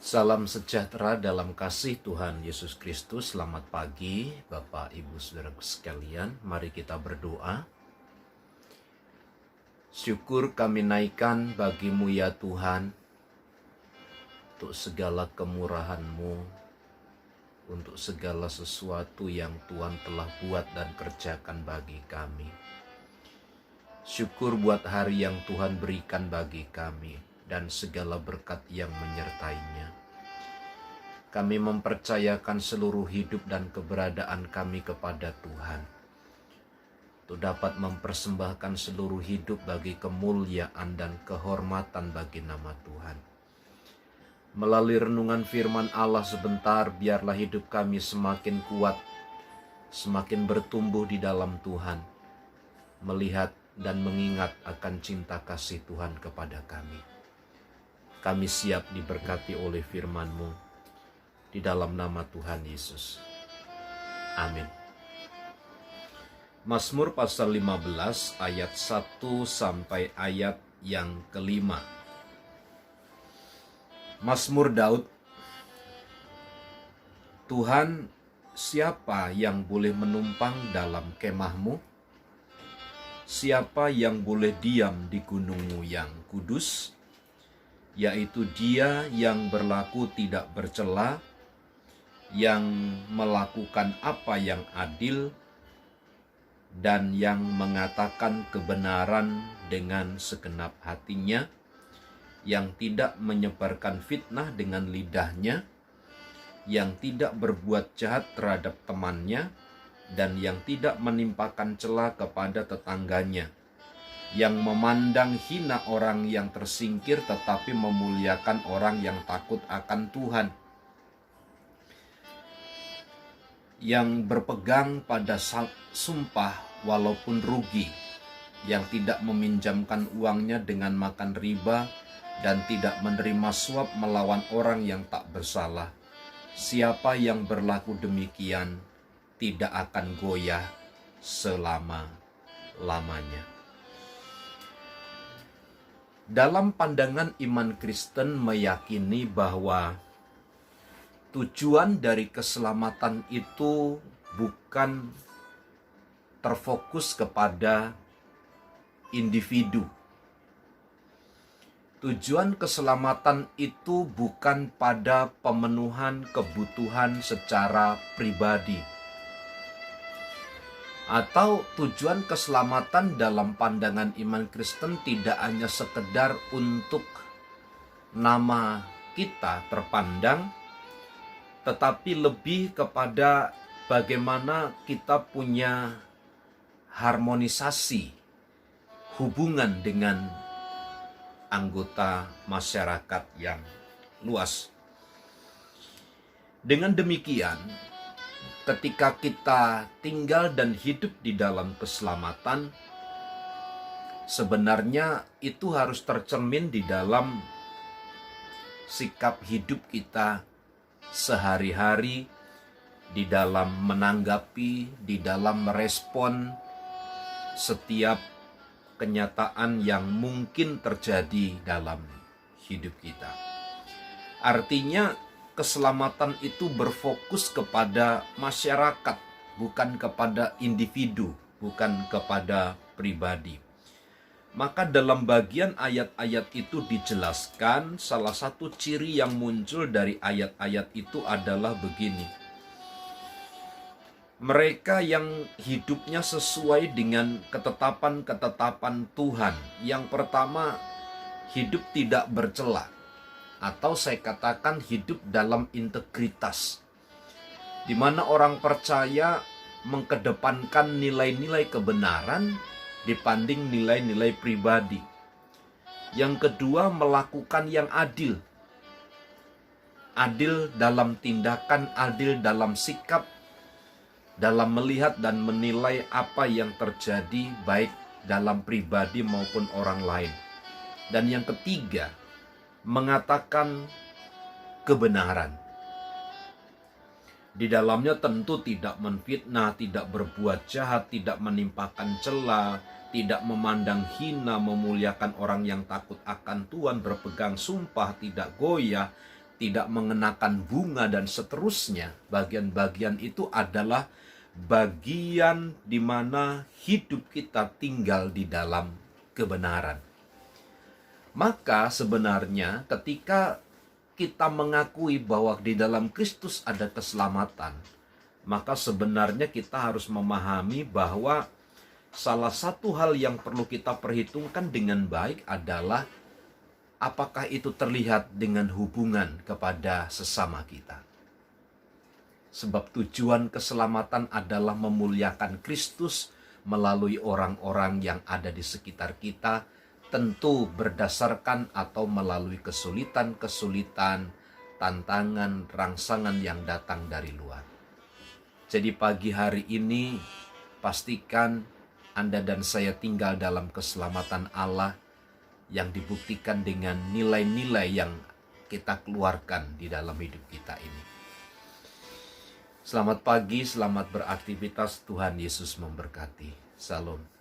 Salam sejahtera dalam kasih Tuhan Yesus Kristus. Selamat pagi Bapak Ibu Saudaraku sekalian. Mari kita berdoa. Syukur kami naikkan bagi-Mu ya Tuhan, untuk segala kemurahan-Mu, untuk segala sesuatu yang Tuhan telah buat dan kerjakan bagi kami. Syukur buat hari yang Tuhan berikan bagi kami dan segala berkat yang menyertainya. Kami mempercayakan seluruh hidup dan keberadaan kami kepada Tuhan, untuk dapat mempersembahkan seluruh hidup bagi kemuliaan dan kehormatan bagi nama Tuhan. Melalui renungan firman Allah sebentar, biarlah hidup kami semakin kuat, semakin bertumbuh di dalam Tuhan, melihat dan mengingat akan cinta kasih Tuhan kepada kami. Kami siap diberkati oleh firman-Mu, di dalam nama Tuhan Yesus. Amin. Mazmur pasal 15 ayat 1 sampai ayat yang kelima. Mazmur Daud. Tuhan, siapa yang boleh menumpang dalam kemah-Mu? Siapa yang boleh diam di gunung-Mu yang kudus? Yaitu Dia yang berlaku tidak bercela, yang melakukan apa yang adil, dan yang mengatakan kebenaran dengan segenap hatinya, yang tidak menyebarkan fitnah dengan lidahnya, yang tidak berbuat jahat terhadap temannya, dan yang tidak menimpakan cela kepada tetangganya, yang memandang hina orang yang tersingkir tetapi memuliakan orang yang takut akan Tuhan, yang berpegang pada sumpah walaupun rugi, yang tidak meminjamkan uangnya dengan makan riba, dan tidak menerima suap melawan orang yang tak bersalah. Siapa yang berlaku demikian tidak akan goyah selama-lamanya. Dalam pandangan iman Kristen meyakini bahwa tujuan dari keselamatan itu bukan terfokus kepada individu. Tujuan keselamatan itu bukan pada pemenuhan kebutuhan secara pribadi. Atau tujuan keselamatan dalam pandangan iman Kristen tidak hanya sekedar untuk nama kita terpandang, tetapi lebih kepada bagaimana kita punya harmonisasi hubungan dengan anggota masyarakat yang luas. Dengan demikian, ketika kita tinggal dan hidup di dalam keselamatan, sebenarnya itu harus tercermin di dalam sikap hidup kita sehari-hari, di dalam menanggapi, di dalam merespon setiap kenyataan yang mungkin terjadi dalam hidup kita. Artinya, keselamatan itu berfokus kepada masyarakat, bukan kepada individu, bukan kepada pribadi. Maka dalam bagian ayat-ayat itu dijelaskan, salah satu ciri yang muncul dari ayat-ayat itu adalah begini. Mereka yang hidupnya sesuai dengan ketetapan-ketetapan Tuhan. Yang pertama, hidup tidak bercela. Atau saya katakan hidup dalam integritas, di mana orang percaya mengkedepankan nilai-nilai kebenaran dibanding nilai-nilai pribadi. Yang kedua, melakukan yang adil. Adil dalam tindakan, adil dalam sikap, dalam melihat dan menilai apa yang terjadi baik dalam pribadi maupun orang lain. Dan yang ketiga, mengatakan kebenaran. Di dalamnya tentu tidak menfitnah, tidak berbuat jahat, tidak menimpakan cela, tidak memandang hina, memuliakan orang yang takut akan Tuhan, berpegang sumpah, tidak goyah, tidak mengenakan bunga dan seterusnya, bagian-bagian itu adalah bagian di mana hidup kita tinggal di dalam kebenaran. Maka sebenarnya ketika kita mengakui bahwa di dalam Kristus ada keselamatan, maka sebenarnya kita harus memahami bahwa salah satu hal yang perlu kita perhitungkan dengan baik adalah apakah itu terlihat dengan hubungan kepada sesama kita. Sebab tujuan keselamatan adalah memuliakan Kristus melalui orang-orang yang ada di sekitar kita, tentu berdasarkan atau melalui kesulitan-kesulitan, tantangan, rangsangan yang datang dari luar. Jadi pagi hari ini, pastikan Anda dan saya tinggal dalam keselamatan Allah yang dibuktikan dengan nilai-nilai yang kita keluarkan di dalam hidup kita ini. Selamat pagi, selamat beraktivitas, Tuhan Yesus memberkati. Salam.